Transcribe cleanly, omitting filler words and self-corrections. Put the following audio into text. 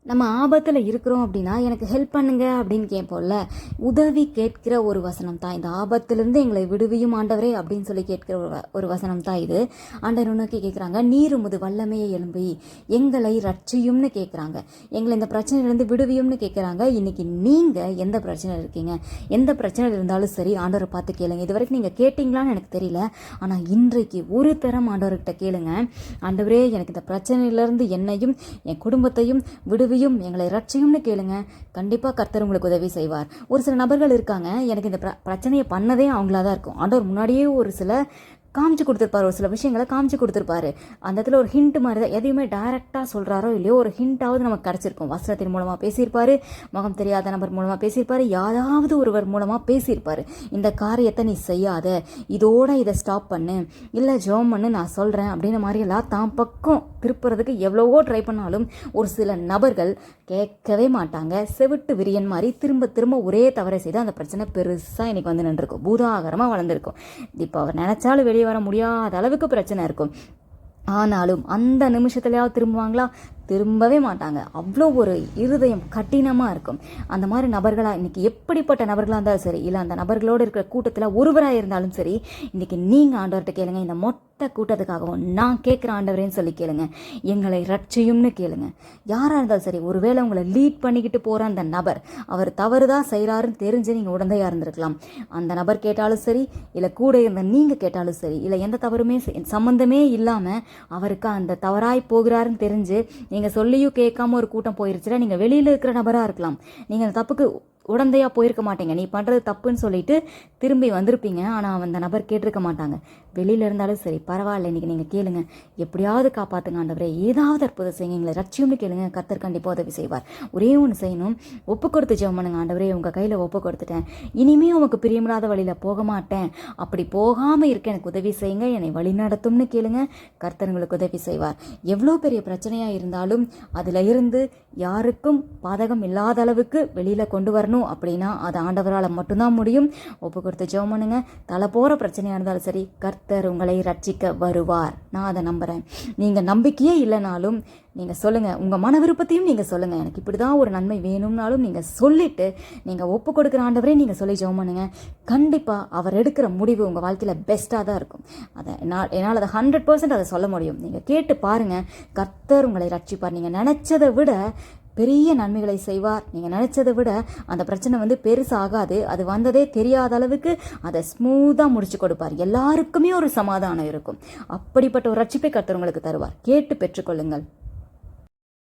நம்ம ஆபத்தில் இருக்கிறோம் அப்படின்னா எனக்கு ஹெல்ப் பண்ணுங்க அப்படின்னு கேட்போம்ல. உதவி கேட்கிற ஒரு வசனம் தான் இந்த ஆபத்திலிருந்து எங்களை விடுவியும் ஆண்டவரே அப்படின்னு சொல்லி கேட்கிற ஒரு வசனம் தான் இது. ஆண்டவர் நோக்கி கேட்குறாங்க, நீர் உமது வல்லமையை எழும்பி எங்களை ரட்சியும்னு கேட்குறாங்க. எங்களை இந்த பிரச்சனையிலேருந்து விடுவியும்னு கேட்குறாங்க. இன்னைக்கு நீங்கள் எந்த பிரச்சனை இருக்கீங்க, எந்த பிரச்சனை இருந்தாலும் சரி ஆண்டவரை பார்த்து கேளுங்க. இது வரைக்கும் நீங்கள் கேட்டிங்களான்னு எனக்கு தெரியல, ஆனால் இன்றைக்கு ஒரு தரம் ஆண்டவர்கிட்ட கேளுங்க. ஆண்டவரே, எனக்கு இந்த பிரச்சனையிலேருந்து என்னையும் என் குடும்பத்தையும் விடுவி எங்களை ரட்சியும்னு கேளுங்க. கண்டிப்பாக கர்த்தர் உங்களுக்கு உதவி செய்வார். ஒரு சில நபர்கள் இருக்காங்க, எனக்கு இந்த பிரச்சனையை பண்ணதே அவங்களா தான் இருக்கும். ஆண்டவர் முன்னாடியே ஒரு சில காமிச்சு கொடுத்துருப்பாரு, ஒரு சில விஷயங்களை காமிச்சு கொடுத்துருப்பாரு. அந்த இடத்துல ஒரு ஹிண்ட் மாதிரி தான், எதையுமே டைரெக்டாக சொல்கிறாரோ இல்லையோ ஒரு ஹிண்டாவது நமக்கு கிடச்சிருக்கும். வஸ்திரத்தின் மூலமாக பேசியிருப்பாரு, முகம் தெரியாத நபர் மூலமாக பேசியிருப்பாரு, யாராவது ஒருவர் மூலமாக பேசியிருப்பாரு. இந்த காரியத்தை நீ செய்யாத, இதோட இதை ஸ்டாப் பண்ணு, இல்லை ஜெபம் பண்ணு, நான் சொல்கிறேன் அப்படின்ற மாதிரி எல்லாம் தான் பக்கம் திருப்புறதுக்கு எவ்வளவோ ட்ரை பண்ணாலும் ஒரு சில நபர்கள் கேட்கவே மாட்டாங்க. செவிட்டு விரியன் மாதிரி திரும்ப திரும்ப ஒரே தவறை செய்து அந்த பிரச்சனை பெருசாக இன்னைக்கு வந்து நின்றுருக்கும், பூதாகரமாக வளர்ந்துருக்கும். இப்போ அவர் நினைச்சாலும் வெளியே வர முடியாத அளவுக்கு பிரச்சனை இருக்கும். ஆனாலும் அந்த நிமிஷத்துலையாவது திரும்புவாங்களா? திரும்பவே மாட்டாங்க. அவ்வளோ ஒரு இருதயம் கடினமாக இருக்கும். அந்த மாதிரி நபர்களாக இன்றைக்கி எப்படிப்பட்ட நபர்களாக இருந்தாலும் சரி, இல்லை அந்த நபர்களோடு இருக்கிற கூட்டத்தில் ஒருவராக இருந்தாலும் சரி, இன்றைக்கி நீங்கள் ஆண்டவர்கிட்ட கேளுங்க. இந்த மொத்த கூட்டத்துக்காகவும் நான் கேட்குற ஆண்டவரேன்னு சொல்லி கேளுங்க. எங்களை ரட்சியும்னு கேளுங்க. யாராக இருந்தாலும் சரி, ஒருவேளை உங்களை லீட் பண்ணிக்கிட்டு போகிற அந்த நபர் அவர் தவறுதான் செய்கிறாருன்னு தெரிஞ்சு நீங்கள் உடந்தையாக இருந்திருக்கலாம். அந்த நபர் கேட்டாலும் சரி, இல்லை கூட இருந்த நீங்கள் கேட்டாலும் சரி, இல்லை எந்த தவறுமே சம்மந்தமே இல்லாமல் அவருக்கு அந்த தவறாய் போகிறாருன்னு தெரிஞ்சு நீங்கள் சொல்லியும் கேட்காம ஒரு கூட்டம் போயிருச்சுன்னா, நீங்கள் வெளியில் இருக்கிற நபராக இருக்கலாம், நீங்கள் அந்த தப்புக்கு உடந்தையாக போயிருக்க மாட்டீங்க. நீ பண்ணுறது தப்புன்னு சொல்லிட்டு திரும்பி வந்திருப்பீங்க, ஆனால் அந்த நபர் கேட்டிருக்க மாட்டாங்க. வெளியில் இருந்தாலும் சரி, பரவாயில்ல, இன்றைக்கி நீங்கள் கேளுங்க. எப்படியாவது காப்பாற்றுங்க ஆண்டவரே, ஏதாவது அற்புதம் செய்யுங்க, எங்களை ரட்சியும்னு கேளுங்க. கர்த்தர் கண்டிப்பாக உதவி செய்வார். ஒரே ஒன்று செய்யணும், ஒப்பு கொடுத்து ஜெபம் பண்ணுங்க. ஆண்டவரே, உங்கள் கையில் ஒப்பு கொடுத்துட்டேன், இனிமே உமக்கு பிரியமில்லாத வழியில் போக மாட்டேன், அப்படி போகாமல் இருக்க எனக்கு உதவி செய்யுங்க, என்னை வழி நடத்தும்னு கேளுங்க. கர்த்தர் உங்களுக்கு உதவி செய்வார். எவ்வளோ பெரிய பிரச்சனையாக இருந்தாலும் அதில் இருந்து யாருக்கும் பாதகம் இல்லாத அளவுக்கு வெளியில் கொண்டு வரணும் அப்படின்னா அது ஆண்டவரால் மட்டும்தான் முடியும். ஒப்பு கொடுத்து ஜெபம் பண்ணுங்க. தலை போகிற பிரச்சனையாக இருந்தாலும் சரி, கர்த்தர் உங்களை ரட்சிக்க வருவார். நான் அதை நம்புகிறேன். நீங்கள் நம்பிக்கையே இல்லைனாலும் நீங்கள் சொல்லுங்கள், உங்கள் மன விருப்பத்தையும் நீங்கள் சொல்லுங்கள். எனக்கு இப்படி தான் ஒரு நன்மை வேணும்னாலும் நீங்கள் சொல்லிவிட்டு நீங்கள் ஒப்பு கொடுக்குற ஆண்டவரே நீங்கள் சொல்லி ஜெபம் பண்ணுங்க. கண்டிப்பாக அவர் எடுக்கிற முடிவு உங்கள் வாழ்க்கையில் பெஸ்ட்டாக தான் இருக்கும். அதை என்னால் அதை 100% அதை சொல்ல முடியும். நீங்கள் கேட்டு பாருங்கள், கர்த்தர் உங்களை ரட்சிப்பார். நீங்கள் நினச்சதை விட பெரிய நன்மைகளை செய்வார். நீங்கள் நினச்சதை விட அந்த பிரச்சனை பெருசாகாது. அது வந்ததே தெரியாத அளவுக்கு அதை ஸ்மூத்தாக முடிச்சு கொடுப்பார். எல்லாருக்குமே ஒரு சமாதானம் இருக்கும். அப்படிப்பட்ட ஒரு ரட்சிப்பை கர்த்தர் உங்களுக்கு தருவார். கேட்டு பெற்றுக்கொள்ளுங்கள்.